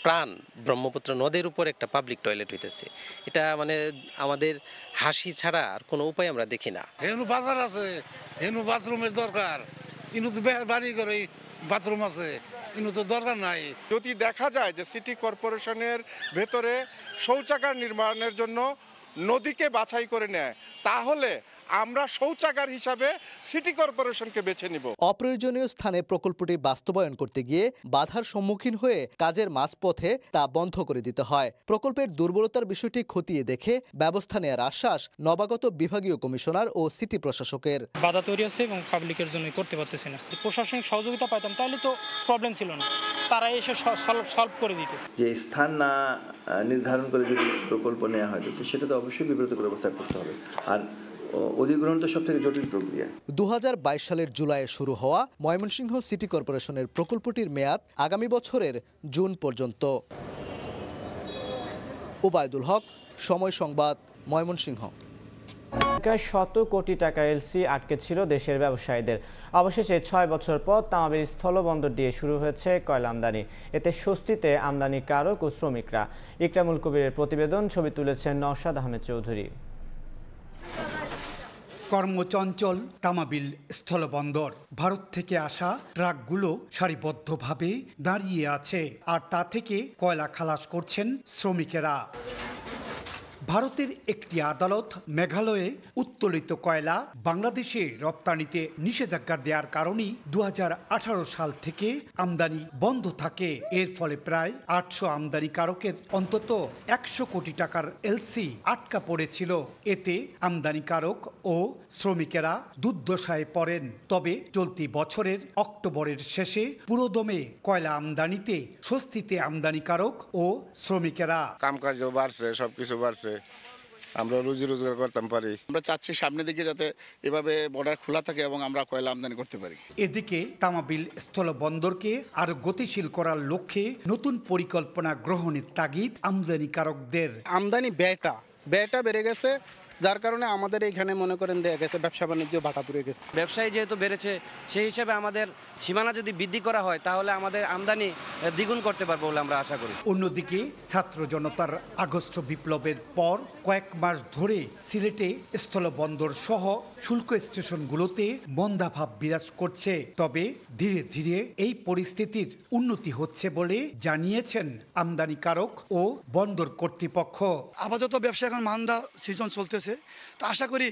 প্রাণ ব্রহ্মপুত্র নদের উপর একটা পাবলিক টয়লেট হইতেছে, এটা মানে আমাদের হাসি ছাড়া আর কোনো উপায় আমরা দেখি না। হেনু বাজার আছে, হেনু বাথরুমের দরকার, কিন্তু বাড়ি করে বাথরুম আছে, কিন্তু তো দরকার নাই। যদি দেখা যায় যে সিটি কর্পোরেশনের ভেতরে শৌচাগার নির্মাণের জন্য নদীকে বাছাই করে নেয়, তাহলে আমরা শৌচাগার হিসাবে সিটি কর্পোরেশনকে বেছে নিব। অপ্রয়োজনীয় স্থানে প্রকল্পটি বাস্তবায়ন করতে গিয়ে বাধার সম্মুখীন হয়ে কাজের মাঝপথে তা বন্ধ করে দিতে হয়। প্রকল্পের দুর্বলতার বিষয়টি খতিয়ে দেখে ব্যবস্থা নেওয়ার আশ্বাস নবাগত বিভাগীয় কমিশনার ও সিটি প্রশাসকের। বাধা তৈরি আছে এবং পাবলিকের জন্য করতে পারতেছি না। প্রশাসনিক সহযোগিতা পাইতাম তাহলে তো প্রবলেম ছিল না, তারা এসে সলভ করে দিত। যে স্থান না নির্ধারণ করে যদি প্রকল্প নেওয়া হয় তো সেটা তো অবশ্যই বিব্রতকর অবস্থা করতে হবে। আর অধিগ্রহণ তো সবথেকে জটিল প্রক্রিয়া। 2022 সালের জুলাইয়ে শুরু হওয়া ময়মনসিংহ সিটি কর্পোরেশনের প্রকল্পটির মেয়াদ আগামী বছরের জুন পর্যন্ত। ওবায়দুল হক, সময় সংবাদ, ময়মনসিংহ। শত কোটি টাকা এলসি আটকে ছিল দেশের ব্যবসায়ীদের। অবশেষে 6 বছর পর তামাবিল স্থলবন্দর দিয়ে শুরু হয়েছে কয়লা আমদানি। এতে স্বস্তিতে আমদানিকারক ও শ্রমিকরা। ইকরামুল কবিরের প্রতিবেদন, ছবি তুলেছেন নওশাদ আহমেদ চৌধুরী। কর্মচঞ্চল তামাবিল স্থলবন্দর। ভারত থেকে আসা ট্রাকগুলো সারিবদ্ধভাবে দাঁড়িয়ে আছে, আর তা থেকে কয়লা খালাস করছেন শ্রমিকেরা। ভারতের একটি আদালত মেঘালয়ে উত্তোলিত কয়লা বাংলাদেশে রপ্তানিতে নিষেধাজ্ঞা দেওয়ার কারণেই 2018 সাল থেকে আমদানি বন্ধ থাকে। এর ফলে প্রায় 800 আমদানিকারকের অন্তত 100 কোটি টাকার এলসি আটকা পড়েছিল। এতে আমদানিকারক ও শ্রমিকেরা দুর্দশায় পড়েন। তবে চলতি বছরের অক্টোবরের শেষে পুরোদমে কয়লা আমদানিতে স্বস্তিতে আমদানিকারক ও শ্রমিকেরা। কামকাজও বাড়ছে, সবকিছু বাড়ছে, আমরা রুজি রোজগার করতে পারি। আমরা চাচ্ছি সামনে দিকে যাতে এভাবে বর্ডার খোলা থাকে এবং আমরা কয়লা আমদানি করতে পারি। এদিকে তামাবিল স্থলবন্দরকে আরো গতিশীল করার লক্ষ্যে নতুন পরিকল্পনা গ্রহণের তাগিদ আমদানিকারকদের। আমদানি ব্যয়টা বেড়ে গেছে, যার কারণে আমাদের এখানে মনে করেন দেখা গেছে ব্যবসা বাণিজ্য বাধা পড়ে গেছে। ব্যবসায়ী যেহেতু বেড়েছে, সেই হিসাবে আমাদের সীমানা যদি বৃদ্ধি করা হয় তাহলে আমাদের আমদানি দ্বিগুণ করতে পারবো বলে আমরা আশা করি। অন্যদিকে ছাত্র জনতার আগস্ট বিপ্লবের পর কয়েক মাস ধরে সিলেটে স্থলবন্দর সহ শুল্ক স্টেশনগুলোতে মন্দাভাব বিরাজ করছে। তবে ধীরে ধীরে এই পরিস্থিতির উন্নতি হচ্ছে বলে জানিয়েছেন আমদানিকারক ও বন্দর কর্তৃপক্ষ। আপাতত ব্যবসা এখন মান্দা সিজন চলতেছে, তো আশা করি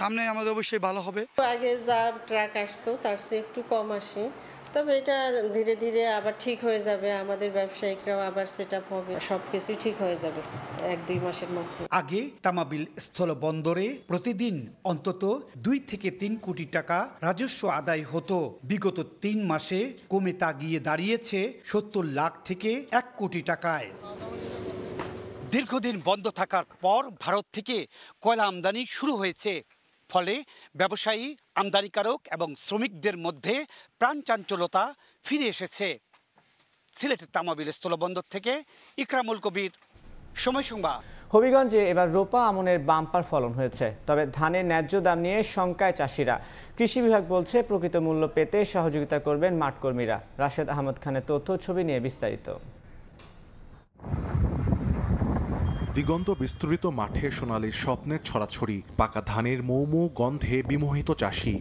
সামনে আমাদের অবশ্যই ভালো হবে। আগে যা ট্রাক আসতো তার চেয়ে একটু কম আসে, তবে এটা ধীরে ধীরে আবার ঠিক হয়ে যাবে। আমাদের ব্যবসায়িকরাও আবার সেট আপ হবে, সবকিছুই ঠিক হয়ে যাবে 1-2 মাসের মধ্যে। আগে তামাবিল স্থলবন্দরে প্রতিদিন অন্তত 2 থেকে 3 কোটি টাকা রাজস্ব আদায় হতো। বিগত 3 মাসে কমে তা গিয়ে দাঁড়িয়েছে 70 লাখ থেকে 1 কোটি টাকায়। দীর্ঘদিন বন্ধ থাকার পর ভারত থেকে কয়লা আমদানি শুরু হয়েছে। ফলে ব্যবসায়ী, আমদানিকারক এবং শ্রমিকদের মধ্যে প্রাণ চাঞ্চল্যতা ফিরে এসেছে। সিলেটের তামাবিল স্থলবন্দর থেকে ইকরামুল কবির, সময় সংবাদ। হবিগঞ্জে এবার রোপা আমনের বাম্পার ফলন হয়েছে, তবে ধানের ন্যায্য দাম নিয়ে শঙ্কায় চাষিরা। কৃষি বিভাগ বলছে প্রকৃত মূল্য পেতে সহযোগিতা করবেন মাঠকর্মীরা। রাশেদ আহমদ খানের তথ্য, ছবি নিয়ে বিস্তারিত। দিগন্ত বিস্তৃত মাঠে সোনালির স্বপ্নের ছড়াছড়ি, পাকা ধানের মৌ মৌ গন্ধে বিমোহিত চাষি।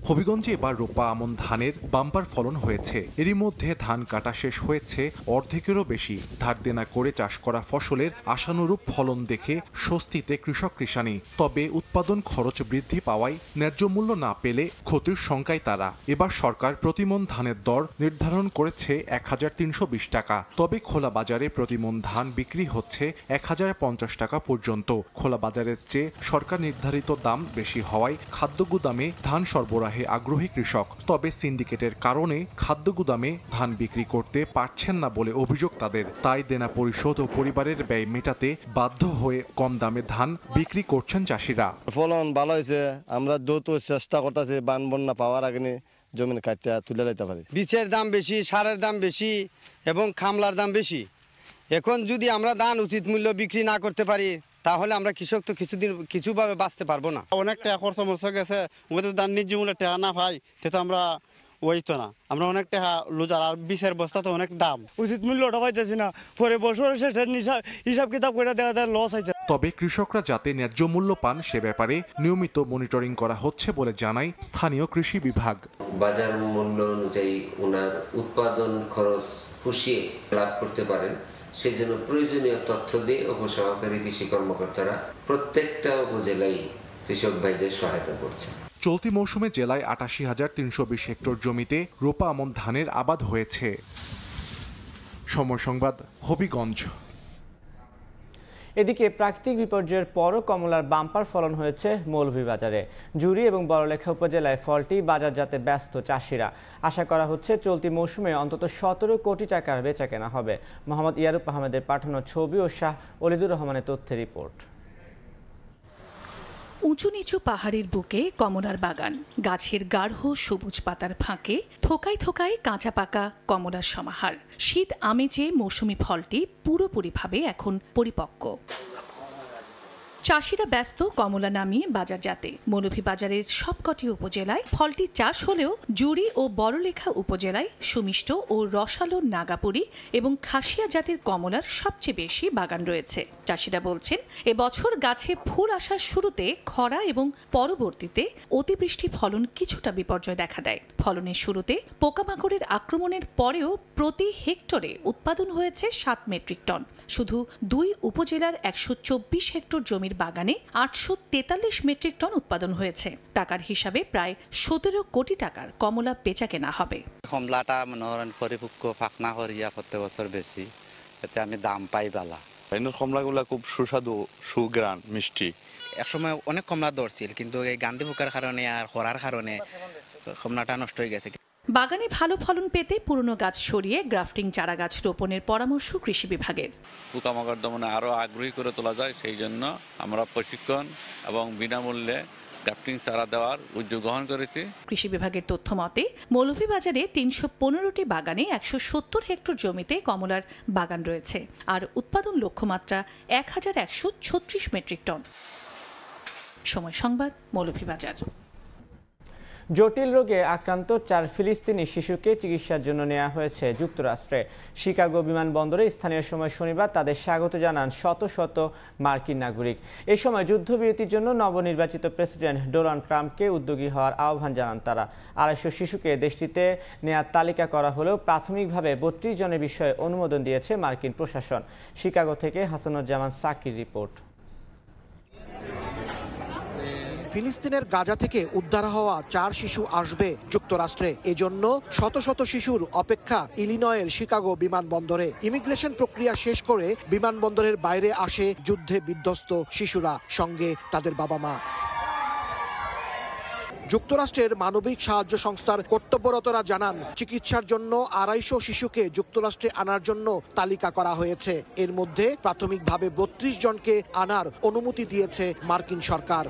হবিগঞ্জে এবার রোপা আমন ধানের বাম্পার ফলন হয়েছে। এরই মধ্যে ধান কাটা শেষ হয়েছে অর্ধেকেরও বেশি। ধার দেনা করে চাষ করা ফসলের আশানুরূপ ফলন দেখে স্বস্তিতে কৃষক কৃষানি। তবে উৎপাদন খরচ বৃদ্ধি পাওয়ায় ন্যায্য মূল্য না পেলে ক্ষতির শঙ্কায় তারা। এবার সরকার প্রতিমন ধানের দর নির্ধারণ করেছে ১,৩২০ টাকা। তবে খোলা বাজারে প্রতিমন ধান বিক্রি হচ্ছে ১,০৫০ টাকা পর্যন্ত। খোলা বাজারের চেয়ে সরকার নির্ধারিত দাম বেশি হওয়ায় খাদ্য গুদামে ধান সরবরাহে আগ্রহী কৃষক। তবে সিন্ডিকেটের কারণে খাদ্য গুদামে ধান বিক্রি করতে পারছেন না বলে অভিযোগ তাদের। তাই দেনা পরিশোধ ও পরিবারের ব্যয় মেটাতে বাধ্য হয়ে কম দামে ধান বিক্রি করছেন চাষিরা। ফলন ভালো হয়েছে, আমরা দ্রুত চেষ্টা করতেছি বান বন্যা পাওয়ার আগে জমিন কাটটা তুলে লাইতে পারি। বীজের দাম বেশি, সারের দাম বেশি এবং খামলার দাম বেশি। এখন যদি আমরা ধান উচিত মূল্য বিক্রি না করতে পারি তাহলে আমরা কৃষক তো কিছুভাবে বাঁচতে পারবো না। অনেক টাকা খরচ মরচ গেছে, ওদের ধান ন্যায্য মূল্যে টাকা না পাই তো আমরা ওই তো না, আমরা অনেক টাকা লুজার। আর বিষের বস্তা তো অনেক দাম, উচিত মূল্যটা পাইতেছি না। পরে বছর শেষের হিসাব কিতাব করে দেখা যায় লস হয়েছে। তবে কৃষকরা যাতে ন্যায্য মূল্য পান সে ব্যাপারে নিয়মিত মনিটরিং করা হচ্ছে বলে জানায় স্থানীয় কৃষি বিভাগ। বাজার মূল্য অনুযায়ী ওনার উৎপাদন খরচ পুষিয়ে লাভ করতে পারেন, সেজন্য প্রয়োজনীয় তথ্য দিয়ে উপসহকারী কৃষি কর্মকর্তারা প্রত্যেকটা উপজেলায় কৃষক ভাইদের সহায়তা করছে। চলতি মৌসুমে জেলায় ৮৮,৩২০ হেক্টর জমিতে রোপা আমন ধানের আবাদ হয়েছে। সময় সংবাদ, হবিগঞ্জ। এদিকে প্রাকৃতিক বিপর্যয়ের পরও কমলার বাম্পার ফলন হয়েছে মৌলভীবাজারে। জুড়ি এবং বড়লেখা উপজেলায় ফলটি বাজারজাতে ব্যস্ত চাষিরা। আশা করা হচ্ছে চলতি মৌসুমে অন্তত ১৭ কোটি টাকার বেচাকেনা হবে। মোহাম্মদ ইয়ারুপ আহমেদের পাঠানো ছবি ও শাহ অলিদুর রহমানের তথ্যের রিপোর্ট। উঁচু নিচু পাহাড়ের বুকে কমলার বাগান, গাছের গাঢ় সবুজ পাতার ফাঁকে থোকায় থোকায় কাঁচা পাকা কমলার সমাহার। শীত আমেজে মৌসুমি ফলটি পুরোপুরিভাবে এখন পরিপক্ক। চাষিরা ব্যস্ত কমলা নামিয়ে বাজারজাতে। মৌলভীবাজারের সবকটি উপজেলায় ফলটি চাষ হলেও জুড়ি ও বড়লেখা উপজেলায় সুমিষ্ট ও রসালো নাগাপুরি এবং খাসিয়া জাতের কমলার সবচেয়ে বেশি বাগান রয়েছে। চাষিরা বলছেন এবছর গাছে ফুল আসার শুরুতে খরা এবং পরবর্তীতে অতিবৃষ্টি ফলন কিছুটা বিপর্যয় দেখা দেয়। ফলনের শুরুতে পোকামাকড়ের আক্রমণের পরেও প্রতি হেক্টরে উৎপাদন হয়েছে ৭ মেট্রিক টন। শুধু ২ উপজেলার ১২৪ হেক্টর জমির বাগানে ৮৪৩ মেট্রিক টন উৎপাদন হয়েছে। টাকার হিসাবে প্রায় ১৭ কোটি টাকার কমলা বেচা কেনা হবে। কমলাটা মনোরণ পরিপক্ক ফাঁকনা করিয়া প্রত্যেক বছর বেশি, এতে আমি দাম পাই বালা। কমলাগুলা খুব সুস্বাদু, সুগ্রান, মিষ্টি। একসময় অনেক কমলা ধরছিল, কিন্তু এই গান্ধী পোকার কারণে আর খরার কারণে কমলাটা নষ্ট হয়ে গেছে। বাগানে ভালো ফলন পেতে পুরনো গাছ সরিয়ে গ্রাফটিং চারা গাছ রোপণের পরামর্শ কৃষি বিভাগের। পোকামাকড় দমনে আরো আগ্রহী করে তোলা যায়, সেই জন্য আমরা প্রশিক্ষণ এবং বিনামূল্যে গ্রাফটিং চারা দেওয়ার উদ্যোগ গ্রহণ করেছি। কৃষি বিভাগের তথ্য মতে মৌলভীবাজারে ৩১৫টি বাগানে ১৭০ হেক্টর জমিতে কমলার বাগান রয়েছে, আর উৎপাদন লক্ষ্যমাত্রা ১,১৩৬ মেট্রিক টন। সময় সংবাদ, মৌলভীবাজার। জটিল রোগে আক্রান্ত ৪ ফিলিস্তিনি শিশুকে চিকিৎসার জন্য নেওয়া হয়েছে যুক্তরাষ্ট্রে। শিকাগো বিমানবন্দরে স্থানীয় সময় শনিবার তাদের স্বাগত জানান শত শত মার্কিন নাগরিক। এই সময় যুদ্ধবিরতির জন্য নবনির্বাচিত প্রেসিডেন্ট ডোনাল্ড ট্রাম্পকে উদ্যোগী হওয়ার আহ্বান জানান তারা। ২৫০ শিশুকে দেশটিতে নেয়ার তালিকা করা হলেও প্রাথমিকভাবে ৩২ জনের বিষয়ে অনুমোদন দিয়েছে মার্কিন প্রশাসন। শিকাগো থেকে হাসানুজ্জামান সাকির রিপোর্ট। ফিলিস্তিনের গাজা থেকে উদ্ধার হওয়া ৪ শিশু আসবে যুক্তরাষ্ট্রে। এজন্য শত শত শিশুর অপেক্ষা ইলিনয়ের শিকাগো বিমানবন্দরে। ইমিগ্রেশন প্রক্রিয়া শেষ করে বিমানবন্দরের বাইরে আসে যুদ্ধে বিধ্বস্ত শিশুরা, সঙ্গে তাদের বাবা মা। যুক্তরাষ্ট্রের মানবিক সাহায্য সংস্থার কর্তব্যরতরা জানান চিকিৎসার জন্য ২৫০ শিশুকে যুক্তরাষ্ট্রে আনার জন্য তালিকা করা হয়েছে। এর মধ্যে প্রাথমিকভাবে ৩২ জনকে আনার অনুমতি দিয়েছে মার্কিন সরকার।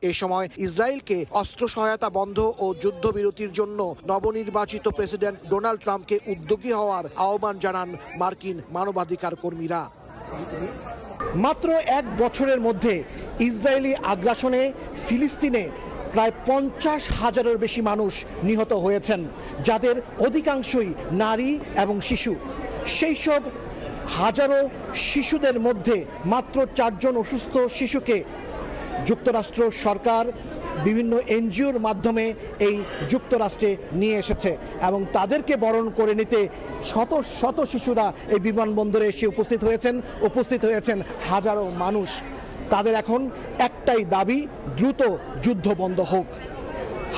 এ সময় ইসরায়েলকে অস্ত্র সহায়তা বন্ধ ও যুদ্ধবিরতির জন্য নবনির্বাচিত প্রেসিডেন্ট ডোনাল্ড ট্রাম্পকে উদ্যোগী হওয়ার আহ্বান জানান মার্কিন মানবাধিকার কর্মীরা। মাত্র ১ বছরের মধ্যে ইসরায়েলি আগ্রাসনে ফিলিস্তিনে প্রায় ৫০,০০০-এর বেশি মানুষ নিহত হয়েছেন, যাদের অধিকাংশই নারী এবং শিশু। সেই সব হাজারো শিশুদের মধ্যে মাত্র 4 জন অসুস্থ শিশুকে যুক্তরাষ্ট্র সরকার বিভিন্ন এনজিওর মাধ্যমে এই যুক্তরাষ্ট্রে নিয়ে এসেছে এবং তাদেরকে বরণ করে নিতে শত শত শিশুরা এই বিমানবন্দরে এসে উপস্থিত হয়েছেন হাজারো মানুষ। তাদের এখন একটাই দাবি, দ্রুত যুদ্ধ বন্ধ হোক।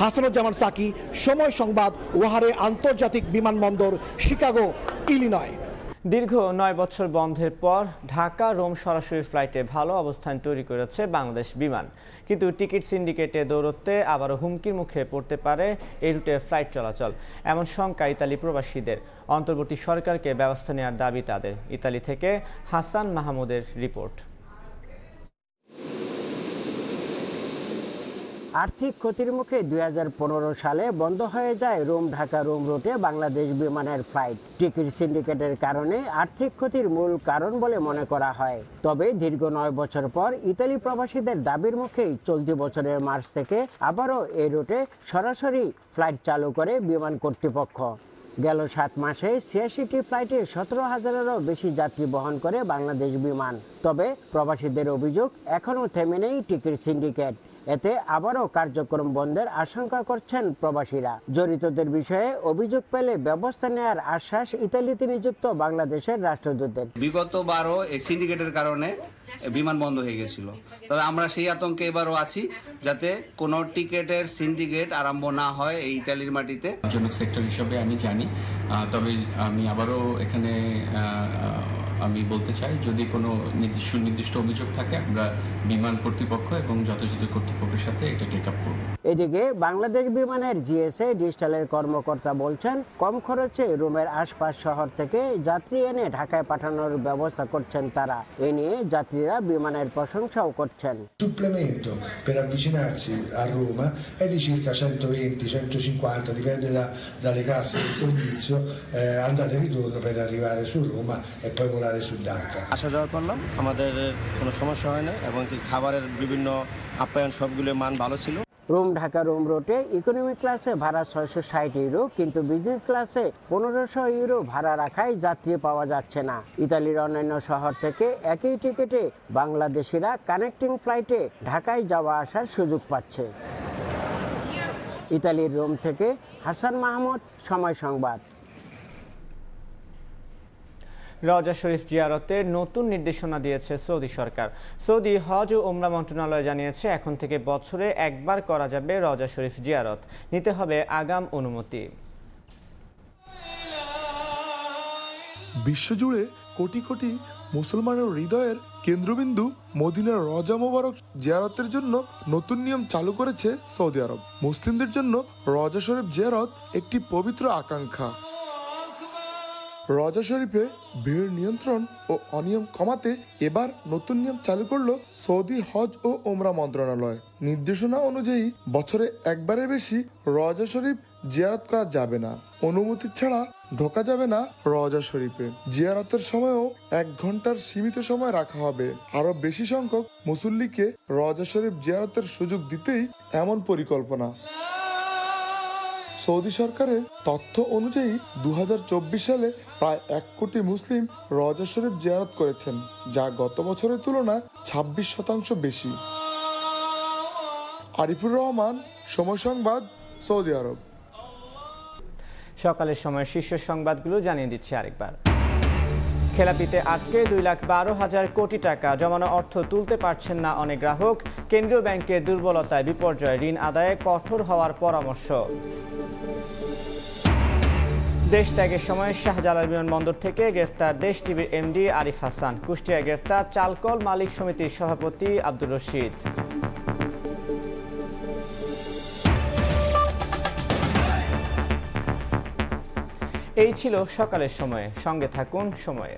হাসানুজ্জামান সাকি, সময় সংবাদ, ওয়াহারে আন্তর্জাতিক বিমানবন্দর, শিকাগো, ইলিনয়। দীর্ঘ 9 বছর বন্ধের পর ঢাকা রোম সরাসরি ফ্লাইটে ভালো অবস্থান তৈরি করেছে বাংলাদেশ বিমান, কিন্তু টিকিট সিন্ডিকেটে দৌড়তে আবারও হুমকির মুখে পড়তে পারে এই রুটে ফ্লাইট চলাচল, এমন শঙ্কা ইতালি প্রবাসীদের। অন্তর্বর্তী সরকারকে ব্যবস্থা নেওয়ার দাবি তাদের। ইতালি থেকে হাসান মাহমুদের রিপোর্ট। আর্থিক ক্ষতির মুখে 2015 সালে বন্ধ হয়ে যায় রোম ঢাকা রোম রুটে বাংলাদেশ বিমানের ফ্লাইট। টিকিট সিন্ডিকেটের কারণে আর্থিক ক্ষতির মূল কারণ বলে মনে করা হয়। তবে দীর্ঘ 9 বছর পর ইতালি প্রবাসীদের দাবির মুখেই চলতি বছরের মার্চ থেকে আবারও এই রুটে সরাসরি ফ্লাইট চালু করে বিমান কর্তৃপক্ষ। গেল 7 মাসে 86টি ফ্লাইটে 17,000-এরও বেশি যাত্রী বহন করে বাংলাদেশ বিমান। তবে প্রবাসীদের অভিযোগ, এখনও থেমে নেই টিকিট সিন্ডিকেট। এতে আবারও কার্যক্রম বন্ধের আশঙ্কা করছেন প্রবাসীরা। জড়িতদের বিষয়ে অভিযোগ পেলে ব্যবস্থা নেওয়ার আশ্বাস ইতালিতে নিযুক্ত বাংলাদেশের রাষ্ট্রদূতের। বিগত বারও এই সিন্ডিকেটের কারণে বিমান বন্ধ হয়ে গেছিল, তবে আমরা সেই আতঙ্কে এবারও আছি যাতে কোনো টিকেটের সিন্ডিকেট আরম্ভ না হয় এই ইতালির মাটিতে। জনক সেক্টর হিসাবে আমি জানি, তবে আমি আবারও এখানে আমি বলতে চাই, যদি কোনো নির্দিষ্ট অভিযোগ থাকে আমরা বিমান কর্তৃপক্ষ এবং যথাযথ কর্তৃপক্ষের সাথে এটা টেক আপ করব। এদিকে বাংলাদেশ বিমানের জিএসএ ডিজিটালের কর্মকর্তা বলছেন, কম খরচে রোমের আশপাশ শহর থেকে যাত্রী এনে ঢাকায় পাঠানোর ব্যবস্থা করছেন তারা। এ নিয়ে যাত্রীরা বিমানের প্রশংসাও করছেন। Supplemento per avvicinarsi a Roma è di circa 120-150, dipende dalle casse del servizio, andata e ritorno per arrivare su Roma e poi volare su Dhaka. আসা যাওয়া করলাম, আমাদের কোনো সমস্যা হয় না এবং খাবারের বিভিন্ন আপ্যায়ন সবগুলো মান ভালো ছিল। রোম ঢাকা রোম রুটে ইকোনমি ক্লাসে ভাড়া 660 ইউরো, কিন্তু বিজনেস ক্লাসে 1500 ইউরো ভাড়া রাখায় যাত্রী পাওয়া যাচ্ছে না। ইতালির অন্যান্য শহর থেকে একই টিকিটে বাংলাদেশিরা কানেক্টিং ফ্লাইটে ঢাকায় যাওয়া আসার সুযোগ পাচ্ছে। ইতালির রোম থেকে হাসান মাহমুদ, সময় সংবাদ। রওজা শরীফ জিয়ারতের নতুন নির্দেশনা দিয়েছে সৌদি সরকার। সৌদি হজ ও ওমরা মন্ত্রণালয় জানিয়েছে, এখন থেকে বছরে একবার করা যাবে রওজা শরীফ জিয়ারত, নিতে হবে আগাম অনুমতি। বিশ্বজুড়ে কোটি কোটি মুসলমানের হৃদয়ের কেন্দ্রবিন্দু মদিনার রওজা মোবারক জিয়ারতের জন্য নতুন নিয়ম চালু করেছে সৌদি আরব। মুসলিমদের জন্য রওজা শরীফ জিয়ারত একটি পবিত্র আকাঙ্ক্ষা। রওজা শরীফে ভিড় নিয়ন্ত্রণ ও অনিয়ম কমাতে এবার নতুন নিয়ম চালু করলো সৌদি হজ ও ওমরা মন্ত্রণালয়। নির্দেশনা অনুযায়ী বছরে একবারের বেশি রওজা শরীফ জিয়ারত করা যাবে না। অনুমতি ছাড়া ঢোকা যাবে না রওজা শরীফে। জিয়ারতের সময়ও 1 ঘন্টার সীমিত সময় রাখা হবে। আরো বেশি সংখ্যক মুসল্লিকে রওজা শরীফ জিয়ারতের সুযোগ দিতেই এমন পরিকল্পনা। সৌদি সরকারের তথ্য অনুযায়ী 2024 সালে প্রায় 1 কোটি মুসলিম রওজা শরীফ জিয়ারত করেছেন, যা গত বছরের তুলনায় 26% বেশি। আরিফুর রহমান, সময় সংবাদ, সৌদি আরব। সকালের সময় শীর্ষ সংবাদগুলো জানিয়ে দিচ্ছি আরেকবার। খেলাপিতে আটকে 2,12,000 কোটি টাকা, জমানো অর্থ তুলতে পারছেন না অনেক গ্রাহক। কেন্দ্রীয় ব্যাংকের দুর্বলতায় বিপর্যয়, ঋণ আদায়ে কঠোর হওয়ার পরামর্শ। দেশ ত্যাগের সময় শাহজালাল বিমানবন্দর থেকে গ্রেফতার দেশ টিভির এমডি আরিফ হাসান। কুষ্টিয়ায় গ্রেফতার চালকল মালিক সমিতির সভাপতি আব্দুর রশিদ। এই ছিল সকালের সময়ে, সঙ্গে থাকুন সময়ে।